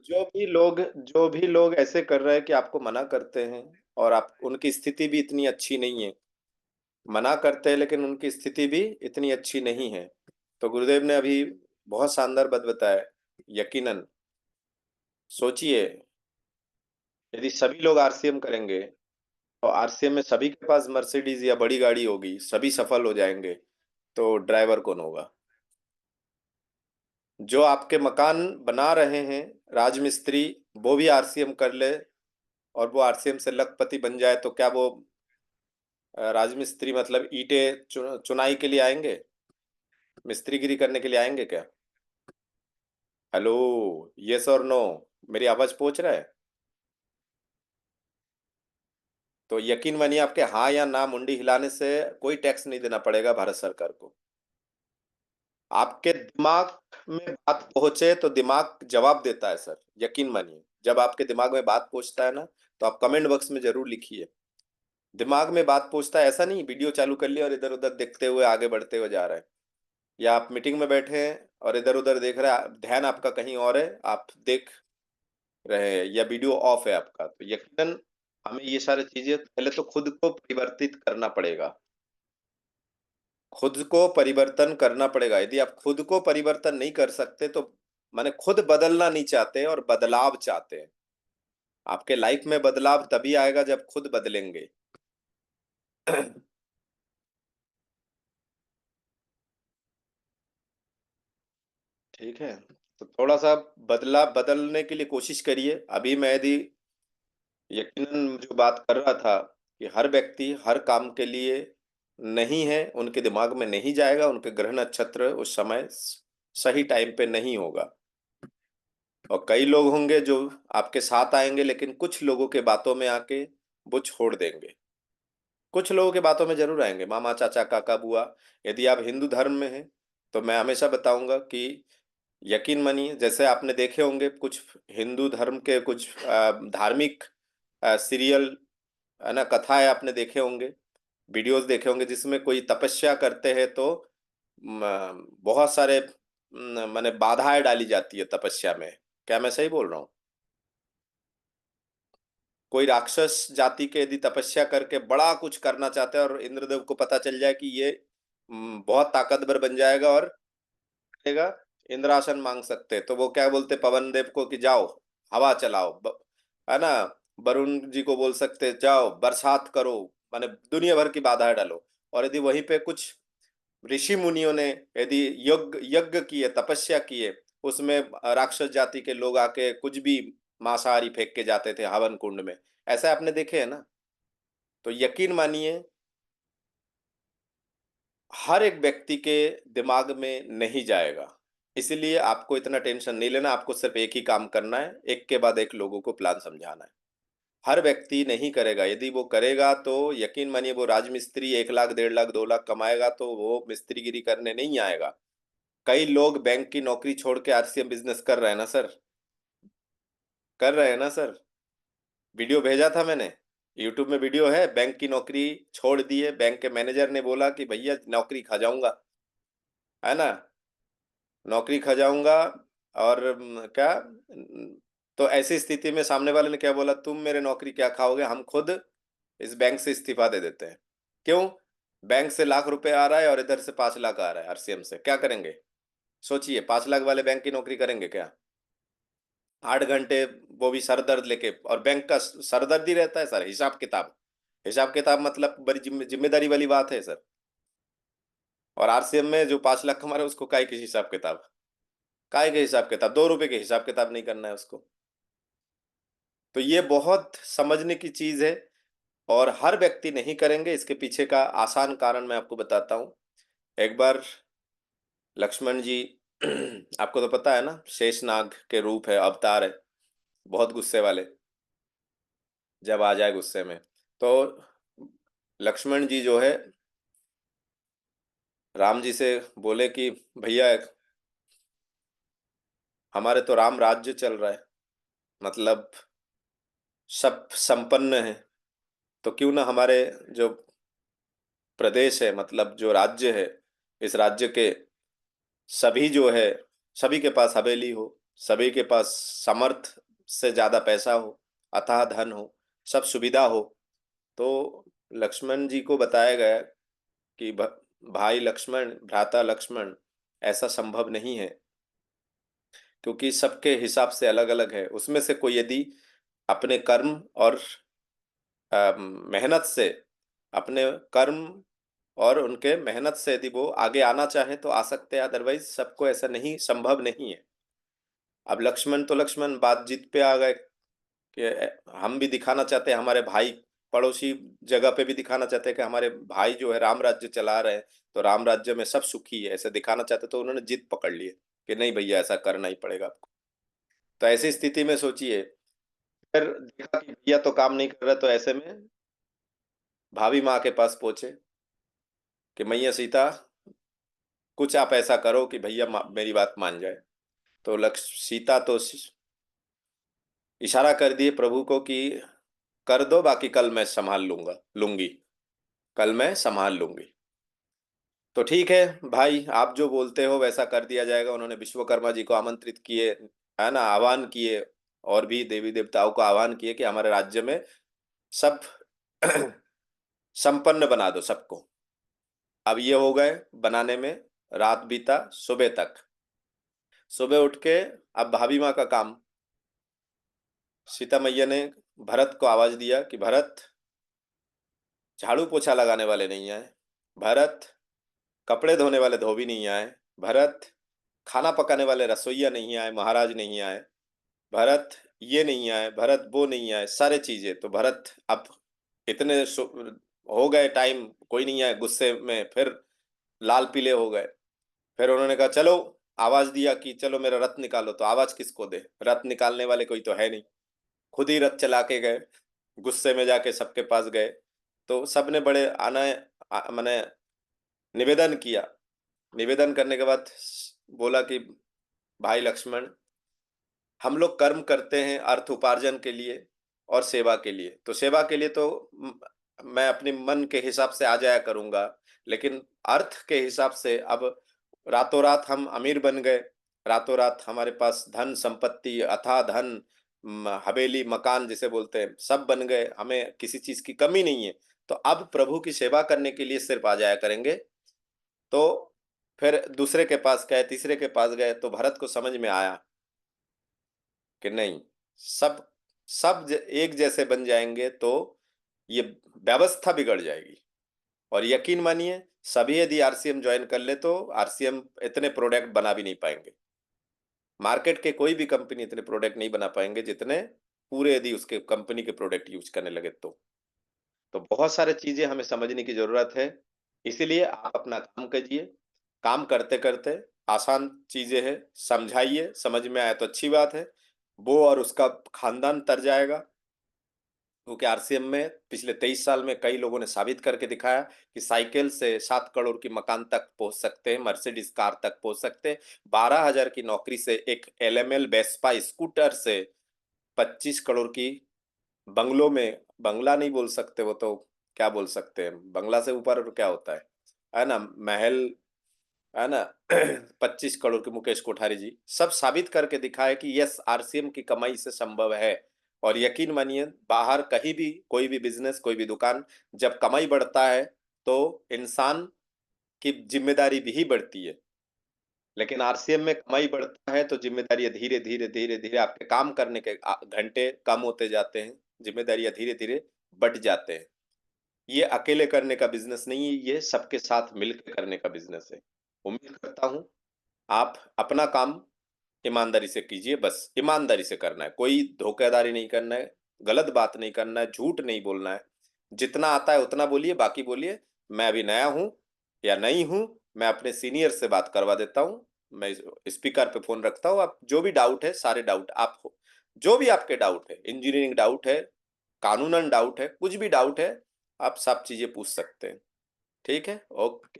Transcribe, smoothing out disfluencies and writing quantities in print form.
जो भी लोग ऐसे कर रहे हैं कि आपको मना करते हैं, और आप उनकी स्थिति भी इतनी अच्छी नहीं है। मना करते हैं लेकिन उनकी स्थिति भी इतनी अच्छी नहीं है। तो गुरुदेव ने अभी बहुत शानदार बात बताया। यकीनन सोचिए, यदि सभी लोग आरसीएम करेंगे तो आरसीएम में सभी के पास मर्सिडीज या बड़ी गाड़ी होगी, सभी सफल हो जाएंगे, तो ड्राइवर कौन होगा? जो आपके मकान बना रहे हैं राजमिस्त्री, वो भी आरसीएम कर ले और वो आरसीएम से लखपति बन जाए, तो क्या वो राजमिस्त्री मतलब ईंटें चुनाई के लिए आएंगे? मिस्त्रीगिरी करने के लिए आएंगे क्या? हेलो, यस और नो? मेरी आवाज पहुंच रहा है? तो यकीन मानिए, आपके हाँ या ना मुंडी हिलाने से कोई टैक्स नहीं देना पड़ेगा भारत सरकार को। आपके दिमाग में बात पहुंचे तो दिमाग जवाब देता है सर, यकीन मानिए। जब आपके दिमाग में बात पहुंचता है ना, तो आप कमेंट बॉक्स में जरूर लिखिए। दिमाग में बात पहुंचता है, ऐसा नहीं वीडियो चालू कर लिया और इधर उधर देखते हुए आगे बढ़ते हुए जा रहे हैं, या आप मीटिंग में बैठे हैं और इधर उधर देख रहे हैं, ध्यान आपका कहीं और है, आप देख रहे हैं, या वीडियो ऑफ है आपका, तो यकीनन हमें ये सारी चीजें पहले तो खुद को परिवर्तित करना पड़ेगा। खुद को परिवर्तन करना पड़ेगा। यदि आप खुद को परिवर्तन नहीं कर सकते तो माने खुद बदलना नहीं चाहते और बदलाव चाहते हैं। आपके लाइफ में बदलाव तभी आएगा जब खुद बदलेंगे। ठीक है, तो थोड़ा सा बदलने के लिए कोशिश करिए। अभी मैं यदि यकीनन जो बात कर रहा था कि हर व्यक्ति हर काम के लिए नहीं है, उनके दिमाग में नहीं जाएगा, उनके ग्रह नक्षत्र उस समय सही टाइम पे नहीं होगा। और कई लोग होंगे जो आपके साथ आएंगे, लेकिन कुछ लोगों के बातों में आके वो छोड़ देंगे। कुछ लोगों के बातों में जरूर आएंगे, मामा चाचा काका बुआ। यदि आप हिंदू धर्म में हैं तो मैं हमेशा बताऊंगा कि यकीन मानिए, जैसे आपने देखे होंगे कुछ हिंदू धर्म के कुछ धार्मिक सीरियल, है ना, कथाएं आपने देखे होंगे, वीडियोस देखे होंगे, जिसमें कोई तपस्या करते हैं तो बहुत सारे माने बाधाएं डाली जाती है तपस्या में। क्या मैं सही बोल रहा हूँ? कोई राक्षस जाति के यदि तपस्या करके बड़ा कुछ करना चाहते हैं और इंद्रदेव को पता चल जाए कि ये बहुत ताकतवर बन जाएगा और करेगा, इंद्रासन मांग सकते हैं, तो वो क्या बोलते पवन देव को कि जाओ हवा चलाओ, है ना। वरुण जी को बोल सकते जाओ बरसात करो, माने दुनिया भर की बाधाएं डालो। और यदि वहीं पे कुछ ऋषि मुनियों ने यदि यज्ञ यज्ञ किए, तपस्या किए, उसमें राक्षस जाति के लोग आके कुछ भी मांसाहारी फेंक के जाते थे हवन कुंड में। ऐसा आपने देखे है ना। तो यकीन मानिए, हर एक व्यक्ति के दिमाग में नहीं जाएगा। इसलिए आपको इतना टेंशन नहीं लेना, आपको सिर्फ एक ही काम करना है, एक के बाद एक लोगों को प्लान समझाना है। हर व्यक्ति नहीं करेगा, यदि वो करेगा तो यकीन मानिए, वो राजमिस्त्री 1 लाख 1.5 लाख 2 लाख कमाएगा तो वो मिस्त्रीगिरी करने नहीं आएगा। कई लोग बैंक की नौकरी छोड़ के आरसीएम बिजनेस कर रहे हैं ना सर, कर रहे हैं ना सर। वीडियो भेजा था मैंने, यूट्यूब में वीडियो है, बैंक की नौकरी छोड़ दी है, बैंक के मैनेजर ने बोला कि भैया नौकरी खा जाऊंगा, है ना, नौकरी खा जाऊंगा। और क्या, तो ऐसी स्थिति में सामने वाले ने क्या बोला, तुम मेरे नौकरी क्या खाओगे, हम खुद इस बैंक से इस्तीफा दे देते हैं। क्यों? बैंक से लाख रुपए आ रहा है और इधर से 5 लाख आ रहा है आरसीएम से, क्या करेंगे? सोचिए, 5 लाख वाले बैंक की नौकरी करेंगे क्या? 8 घंटे, वो भी सर दर्द लेके, और बैंक का सरदर्द ही रहता है सर, हिसाब किताब। हिसाब किताब मतलब बड़ी जिम्मेदारी वाली बात है सर। और आरसीएम में जो 5 लाख कमा रहे हैं, उसको काय के हिसाब किताब? काय के हिसाब किताब? 2 रुपए के हिसाब किताब नहीं करना है उसको। तो ये बहुत समझने की चीज है, और हर व्यक्ति नहीं करेंगे। इसके पीछे का आसान कारण मैं आपको बताता हूँ। एक बार लक्ष्मण जी, आपको तो पता है ना, शेषनाग के रूप है, अवतार है, बहुत गुस्से वाले, जब आ जाए गुस्से में। तो लक्ष्मण जी जो है राम जी से बोले कि भैया, हमारे तो राम राज्य चल रहा है, मतलब सब संपन्न है, तो क्यों ना हमारे जो प्रदेश है, मतलब जो राज्य है, इस राज्य के सभी जो है, सभी के पास हवेली हो, सभी के पास समर्थ से ज़्यादा पैसा हो, अथाह धन हो, सब सुविधा हो, तो लक्ष्मण जी को बताया गया कि भाई लक्ष्मण, भ्राता लक्ष्मण, ऐसा संभव नहीं है, क्योंकि सबके हिसाब से अलग-अलग है। उसमें से कोई यदि अपने कर्म और मेहनत से, अपने कर्म और उनके मेहनत से यदि वो आगे आना चाहे तो आ सकते हैं, अदरवाइज सबको ऐसा नहीं, संभव नहीं है। अब लक्ष्मण तो लक्ष्मण बात जीत पे आ गए कि हम भी दिखाना चाहते हैं, हमारे भाई पड़ोसी जगह पे भी दिखाना चाहते हैं कि हमारे भाई जो है राम राज्य चला रहे हैं, तो राम राज्य में सब सुखी है, ऐसे दिखाना चाहते, तो उन्होंने जिद पकड़ ली है कि नहीं भैया ऐसा करना ही पड़ेगा आपको। तो ऐसी स्थिति में सोचिए, फिर देखा कि भैया तो काम नहीं कर रहा, तो ऐसे में भाभी माँ के पास पहुंचे कि मैया सीता, कुछ आप ऐसा करो कि भैया मेरी बात मान जाए। तो लक्ष्य सीता तो इशारा कर दिए प्रभु को कि कर दो, बाकी कल मैं संभाल लूंगी, कल मैं संभाल लूंगी। तो ठीक है भाई, आप जो बोलते हो वैसा कर दिया जाएगा। उन्होंने विश्वकर्मा जी को आमंत्रित किए, है ना, आह्वान किए, और भी देवी देवताओं को आह्वान किए कि हमारे राज्य में सब संपन्न बना दो सबको। अब ये हो गए बनाने में, रात बीता, सुबह तक। सुबह उठ के अब भाभी माँ का काम, सीता मैया ने भरत को आवाज दिया कि भरत, झाड़ू पोछा लगाने वाले नहीं आए, भरत कपड़े धोने वाले धोबी नहीं आए, भरत खाना पकाने वाले रसोइया नहीं आए, महाराज नहीं आए, भरत ये नहीं आए, भरत वो नहीं आए, सारे चीजें। तो भरत अब इतने हो गए टाइम, कोई नहीं आए, गुस्से में फिर लाल पीले हो गए। फिर उन्होंने कहा चलो, आवाज दिया कि चलो मेरा रथ निकालो, तो आवाज किसको दे, रथ निकालने वाले कोई तो है नहीं, खुद ही रथ चला के गए, गुस्से में जाके सबके पास गए। तो सबने बड़े आना मैंने निवेदन किया। निवेदन करने के बाद बोला कि भाई लक्ष्मण, हम लोग कर्म करते हैं अर्थ उपार्जन के लिए और सेवा के लिए। तो सेवा के लिए तो मैं अपने मन के हिसाब से आ जाया करूंगा, लेकिन अर्थ के हिसाब से अब रातों रात हम अमीर बन गए, रातों रात हमारे पास धन संपत्ति, अथाह धन, हवेली मकान जिसे बोलते हैं, सब बन गए, हमें किसी चीज की कमी नहीं है। तो अब प्रभु की सेवा करने के लिए सिर्फ आ जाया करेंगे। तो फिर दूसरे के पास गए, तीसरे के पास गए, तो भरत को समझ में आया कि नहीं, सब सब एक जैसे बन जाएंगे तो ये व्यवस्था बिगड़ जाएगी। और यकीन मानिए, सभी यदि आरसीएम ज्वाइन कर ले तो आरसीएम इतने प्रोडक्ट बना भी नहीं पाएंगे, मार्केट के कोई भी कंपनी इतने प्रोडक्ट नहीं बना पाएंगे जितने पूरे यदि उसके कंपनी के प्रोडक्ट यूज करने लगे तो बहुत सारे चीजें हमें समझने की जरूरत है। इसीलिए आप अपना काम कीजिए, काम करते करते आसान चीजें हैं, समझाइए, समझ में आए तो अच्छी बात है, वो और उसका खानदान तर जाएगा। क्योंकि आरसीएम में पिछले 23 साल में कई लोगों ने साबित करके दिखाया कि साइकिल से 7 करोड़ की मकान तक पहुंच सकते हैं, मर्सिडीज कार तक पहुंच सकते हैं, 12,000 की नौकरी से एक एलएमएल वेस्पा स्कूटर से 25 करोड़ की बंगलों में, बंगला नहीं बोल सकते, वो तो क्या बोल सकते हैं, बंगला से ऊपर और क्या होता है ना, महल, है ना। 25 करोड़ के मुकेश कोठारी जी सब साबित करके दिखाए कि यस, आरसीएम की कमाई से संभव है। और यकीन मानिए, बाहर कहीं भी कोई भी बिजनेस, कोई भी दुकान, जब कमाई बढ़ता है तो इंसान की जिम्मेदारी भी बढ़ती है, लेकिन आरसीएम में कमाई बढ़ता है तो जिम्मेदारियां धीरे धीरे धीरे धीरे, आपके काम करने के घंटे कम होते जाते हैं, जिम्मेदारियां धीरे धीरे बढ़ जाते हैं। ये अकेले करने का बिजनेस नहीं है, ये सबके साथ मिलकर करने का बिजनेस है। उम्मीद करता हूं आप अपना काम ईमानदारी से कीजिए, बस ईमानदारी से करना है, कोई धोखेधारी नहीं करना है, गलत बात नहीं करना है, झूठ नहीं बोलना है। जितना आता है उतना बोलिए, बाकी बोलिए मैं अभी नया हूँ या नई हूँ, मैं अपने सीनियर से बात करवा देता हूँ, मैं स्पीकर पे फोन रखता हूँ, आप जो भी डाउट है, सारे डाउट आप हो, जो भी आपके डाउट है, इंजीनियरिंग डाउट है, कानूनन डाउट है, कुछ भी डाउट है, आप सब चीजें पूछ सकते हैं। ठीक है, ओके।